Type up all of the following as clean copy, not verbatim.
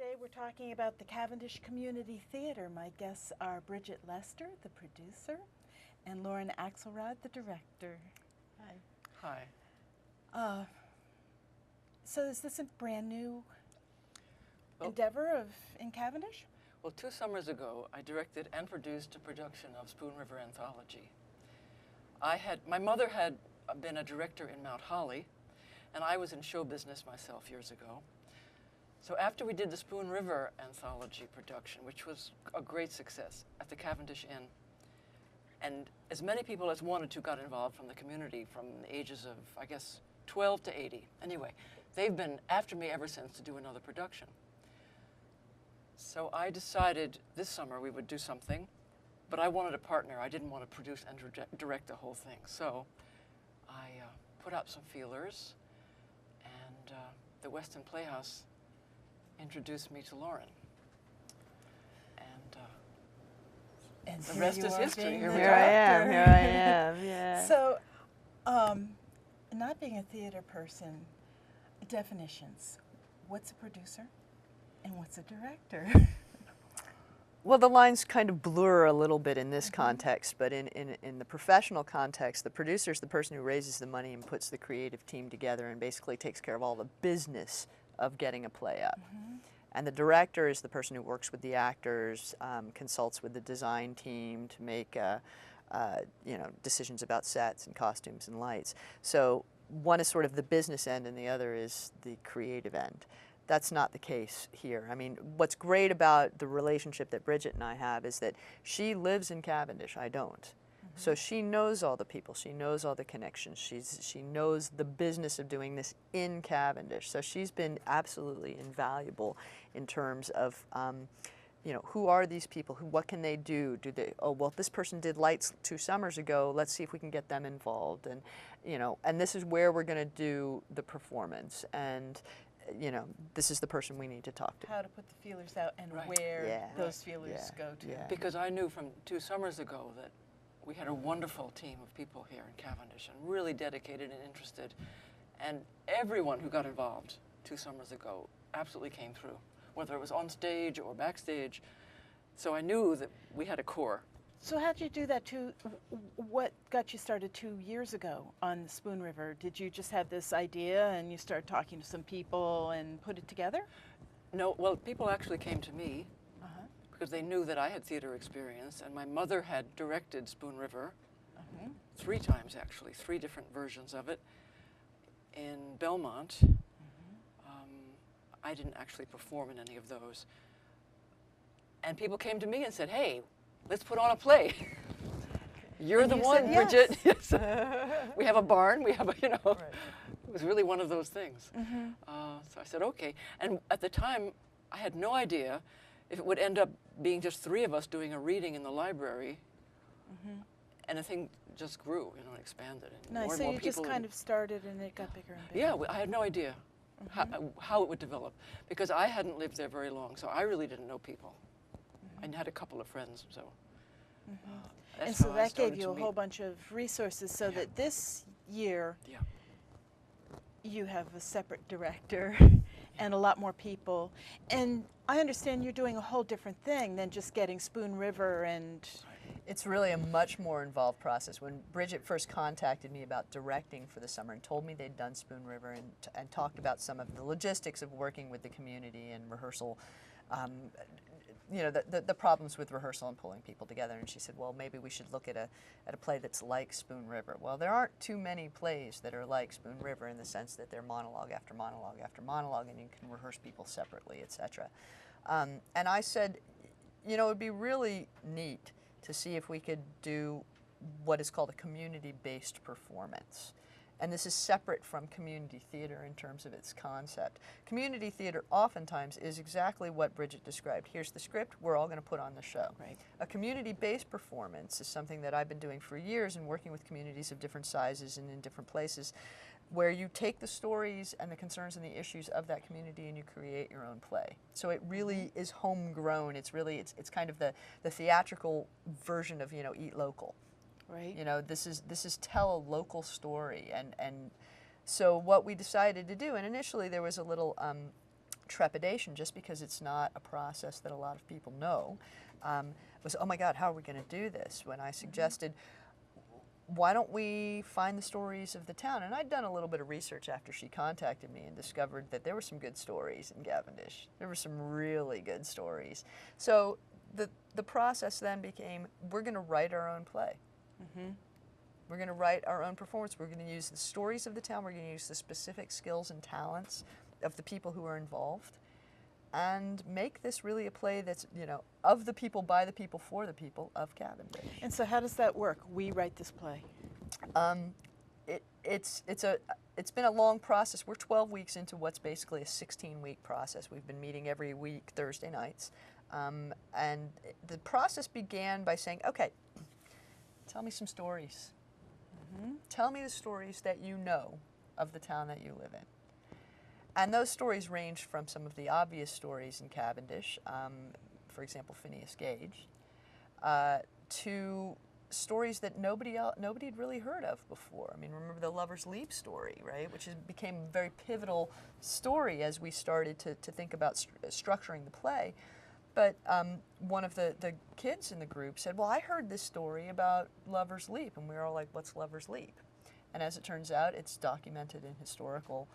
Today we're talking about the Cavendish Community Theater. My guests are Bridget Leicester, the producer, and Lauryn Axelrod, the director. Hi. Hi. So is this a brand new endeavor in Cavendish? Well, 2 summers ago, I directed and produced a production of Spoon River Anthology. My mother had been a director in Mount Holly, and I was in show business myself years ago. So after we did the Spoon River Anthology production, which was a great success at the Cavendish Inn, and as many people as wanted to got involved from the community from the ages of, I guess, 12 to 80. Anyway, they've been after me ever since to do another production. So I decided this summer we would do something, but I wanted a partner. I didn't want to produce and direct the whole thing. So I put out some feelers, and the Weston Playhouse introduced me to Lauryn. And the rest is history. Here I am, yeah. So, not being a theater person, definitions. What's a producer and what's a director? Well, the lines kind of blur a little bit in this context, but in the professional context, the producer is the person who raises the money and puts the creative team together and basically takes care of all the business of getting a play up. And the director is the person who works with the actors, consults with the design team to make decisions about sets and costumes and lights. So one is sort of the business end and the other is the creative end. That's not the case here. I mean, what's great about the relationship that Bridget and I have is that she lives in Cavendish, I don't. So she knows all the people, she knows all the connections, she knows the business of doing this in Cavendish. So she's been absolutely invaluable in terms of, who are these people? What can they do? Oh, well, this person did lights 2 summers ago, let's see if we can get them involved. And, and this is where we're going to do the performance. And, this is the person we need to talk to. How to put the feelers out and where those feelers go to. Yeah. Because I knew from 2 summers ago that we had a wonderful team of people here in Cavendish and really dedicated and interested. And everyone who got involved 2 summers ago absolutely came through, whether it was on stage or backstage. So I knew that we had a core. So how did you do that what got you started 2 years ago on the Spoon River? Did you just have this idea and you started talking to some people and put it together? No, well, people actually came to me because they knew that I had theater experience, and my mother had directed Spoon River 3 times, actually, 3 different versions of it in Belmont. I didn't actually perform in any of those. And people came to me and said, hey, let's put on a play. You're the one, Bridget. Yes. We have a barn, we have a, It was really one of those things. So I said, okay. And at the time, I had no idea if it would end up being just 3 of us doing a reading in the library. And the thing just grew, and expanded. And nice, more and so more you people just kind of started and it got bigger and bigger. Yeah, I had no idea how it would develop, because I hadn't lived there very long, so I really didn't know people. I had a couple of friends, so. And so that gave you a whole bunch of resources so that this year you have a separate director and a lot more people. And I understand you're doing a whole different thing than just getting Spoon River and... It's really a much more involved process. When Bridget first contacted me about directing for the summer and told me they'd done Spoon River and talked about some of the logistics of working with the community and rehearsal, the problems with rehearsal and pulling people together, and she said, well, maybe we should look at a play that's like Spoon River. Well, there aren't too many plays that are like Spoon River in the sense that they're monologue after monologue after monologue, and you can rehearse people separately, etc. And I said, it would be really neat to see if we could do what is called a community-based performance. And this is separate from community theater in terms of its concept. Community theater oftentimes is exactly what Bridget described. Here's the script, we're all going to put on the show. Right. A community-based performance is something that I've been doing for years and working with communities of different sizes and in different places, where you take the stories and the concerns and the issues of that community and you create your own play. So it really is homegrown. It's really, it's kind of the theatrical version of, Eat Local. Right. This is tell a local story. And so what we decided to do, and initially there was a little trepidation, just because it's not a process that a lot of people know, was, oh my God, how are we going to do this? When I suggested, why don't we find the stories of the town? And I'd done a little bit of research after she contacted me and discovered that there were some good stories in Cavendish. There were some really good stories. So the process then became, we're going to write our own play. We're going to write our own performance. We're going to use the stories of the town. We're going to use the specific skills and talents of the people who are involved, and make this really a play that's, you know, of the people, by the people, for the people of Cavendish. And so how does that work? We write this play. It's been a long process. We're 12 weeks into what's basically a 16-week process. We've been meeting every week Thursday nights. And the process began by saying, okay, tell me some stories. Tell me the stories that you know of the town that you live in. And those stories ranged from some of the obvious stories in Cavendish, for example, Phineas Gage, to stories that nobody had really heard of before. I mean, remember the Lover's Leap story, right? Which became a very pivotal story as we started to think about structuring the play. But one of the kids in the group said, well, I heard this story about Lover's Leap. And we were all like, what's Lover's Leap? And as it turns out, it's documented in historical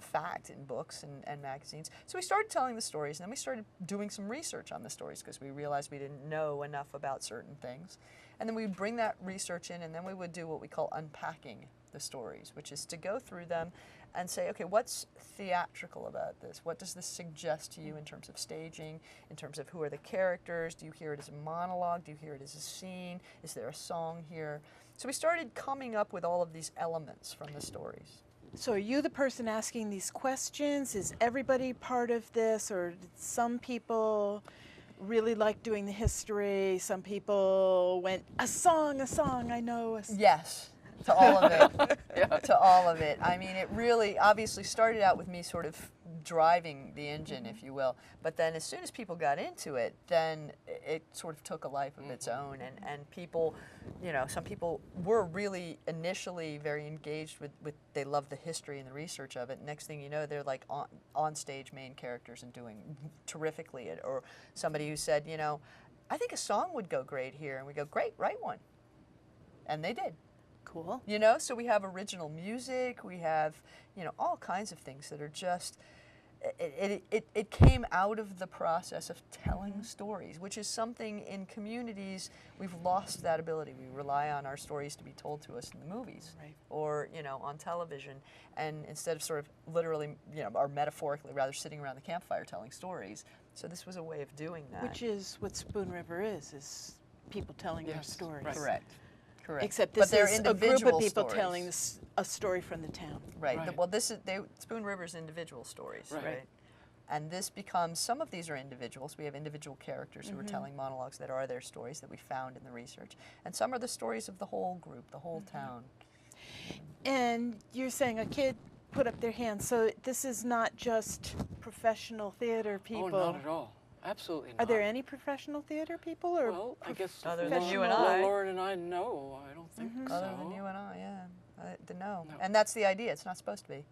fact in books and magazines. So we started telling the stories, and then we started doing some research on the stories because we realized we didn't know enough about certain things. And then we would bring that research in, and then we would do what we call unpacking the stories, which is to go through them and say, okay, what's theatrical about this? What does this suggest to you in terms of staging, in terms of who are the characters? Do you hear it as a monologue? Do you hear it as a scene? Is there a song here? So we started coming up with all of these elements from the stories. So are you the person asking these questions? Is everybody part of this, or did some people really like doing the history? Some people went, a song, I know. Yes, to all of it. To all of it. I mean, it really obviously started out with me sort of driving the engine, if you will. But then as soon as people got into it, then it sort of took a life of its own. And people, you know, some people were really initially very engaged with they loved the history and the research of it. Next thing you know, they're like on stage main characters and doing terrifically. Or somebody who said, you know, I think a song would go great here. And we go, great, write one. And they did. Cool. You know, so we have original music, we have, you know, all kinds of things that are just, it came out of the process of telling stories, which is something in communities, we've lost that ability. We rely on our stories to be told to us in the movies, right, or, you know, on television. And instead of sort of literally, you know, or metaphorically, rather sitting around the campfire telling stories. So this was a way of doing that. Which is what Spoon River is people telling their stories. Right. Correct. Correct. Except this is a group of people stories. telling a story from the town. Right. Right. Well, this is Spoon River's individual stories, right? And this becomes, some of these are individuals. We have individual characters who are telling monologues that are their stories that we found in the research. And some are the stories of the whole group, the whole town. And you're saying a kid put up their hand, so this is not just professional theater people. Oh, not at all. Absolutely not. Are there any professional theater people? Or well, I guess other than you and I. Lauren and I, no, I don't think so. Other than you and I, yeah. No. And that's the idea. It's not supposed to be.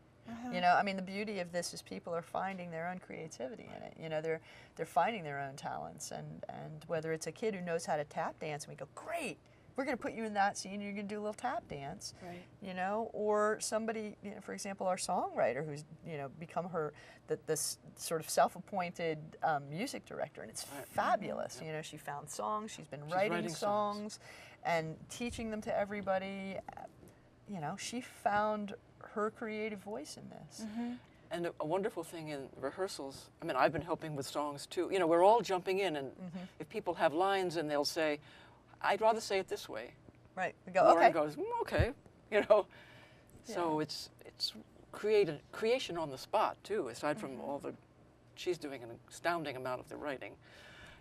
You know, I mean, the beauty of this is people are finding their own creativity in it. You know, they're finding their own talents. And whether it's a kid who knows how to tap dance, and we go, great, we're going to put you in that scene, and you're going to do a little tap dance. Right. You know, or somebody, you know, for example, our songwriter who's, you know, become this sort of self-appointed music director, and it's fabulous. You know, she found songs, she's been writing songs and teaching them to everybody. You know, she found her creative voice in this. And a wonderful thing in rehearsals, I mean, I've been helping with songs too. You know, we're all jumping in, and if people have lines and they'll say, I'd rather say it this way. Right. We go, Lauren okay. goes, okay, you know. So it's creation on the spot too, aside from all the, she's doing an astounding amount of the writing.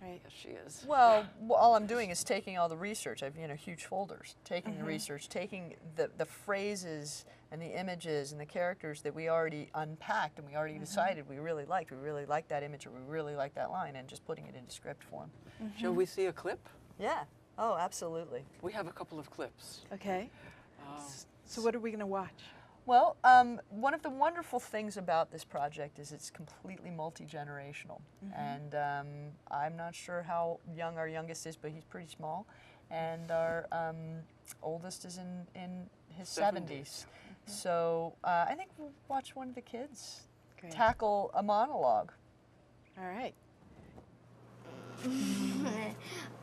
Right. Yes, she is. Well, all I'm doing is taking all the research. I've, you know, huge folders, taking the research, taking the phrases and the images and the characters that we already unpacked and we already decided we really liked. We really liked that image, or we really liked that line, and just putting it into script form. Shall we see a clip? Yeah. Oh, absolutely. We have a couple of clips. Okay. So what are we going to watch? Well, one of the wonderful things about this project is it's completely multi-generational. And I'm not sure how young our youngest is, but he's pretty small. And our oldest is in his 70s. So I think we'll watch one of the kids tackle a monologue. All right.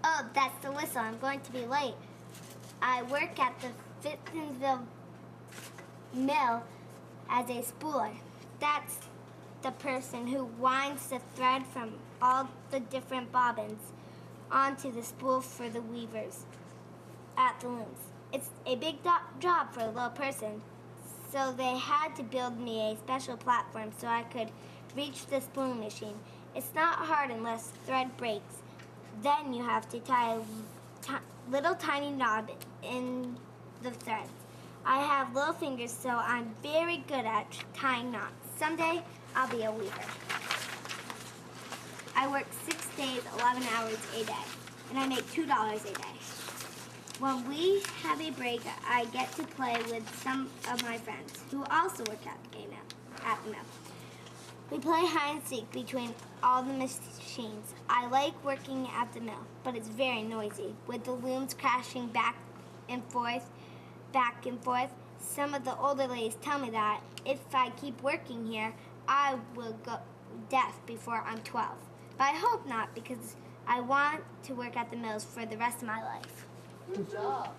Oh, that's the whistle. I'm going to be late. I work at the Fittonville mill as a spooler. That's the person who winds the thread from all the different bobbins onto the spool for the weavers at the looms. It's a big job for a little person, so they had to build me a special platform so I could reach the spooling machine. It's not hard unless thread breaks. Then you have to tie a little tiny knob in the threads. I have little fingers, so I'm very good at tying knots. Someday, I'll be a weaver. I work 6 days, 11 hours a day, and I make $2 a day. When we have a break, I get to play with some of my friends who also work at the mill. We play hide and seek between all the machines. I like working at the mill, but it's very noisy, with the looms crashing back and forth. Some of the older ladies tell me that if I keep working here, I will go deaf before I'm 12. But I hope not, because I want to work at the mills for the rest of my life. Good job.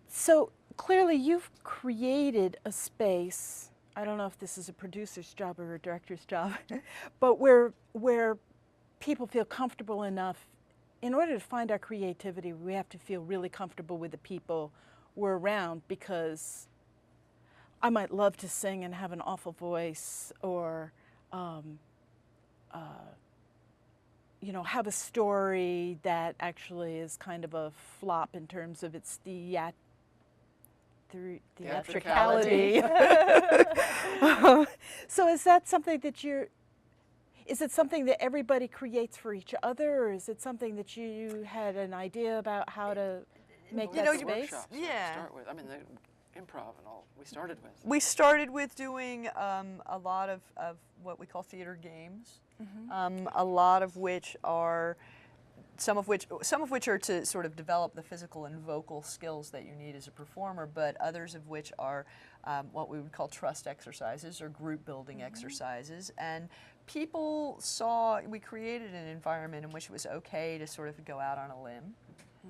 So clearly you've created a space, I don't know if this is a producer's job or a director's job, but where people feel comfortable enough. In order to find our creativity, we have to feel really comfortable with the people we're around, because I might love to sing and have an awful voice, or you know, have a story that actually is kind of a flop in terms of its theatricality. So is that something that is it something that everybody creates for each other, or is it something that you had an idea about how to make that space? Workshops Yeah. Start with. I mean, the improv and all we started with. We started with doing a lot of what we call theater games, a lot of which are, some of which are to sort of develop the physical and vocal skills that you need as a performer, but others of which are what we would call trust exercises or group building exercises. And people saw, we created an environment in which it was okay to sort of go out on a limb.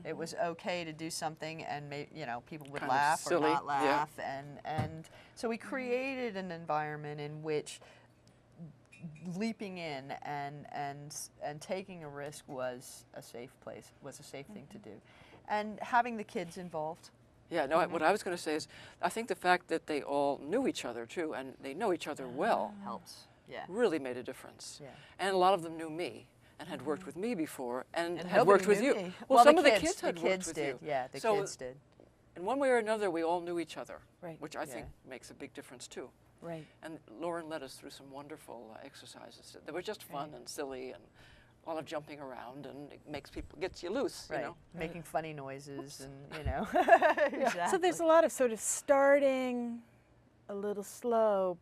It was okay to do something, and you know, people would Kind of laugh or silly, not laugh, and so we created an environment in which leaping in and taking a risk was a safe place, was a safe thing to do, and having the kids involved. Yeah, no, what I was going to say is, I think the fact that they all knew each other too, and they know each other well, Helps. Yeah. really made a difference. Yeah. And a lot of them knew me and had worked with me before, and had nobody worked with knew you. me. Well, some of the kids, kids had worked with did. you. Yeah, the So kids did. in one way or another, we all knew each other, Right. which I think makes a big difference too. Right. And Lauren led us through some wonderful exercises. They were just fun and silly, and a lot of jumping around, and it makes people, gets you loose, Right. you know. Making funny noises, and you know. So there's a lot of sort of starting a little slow,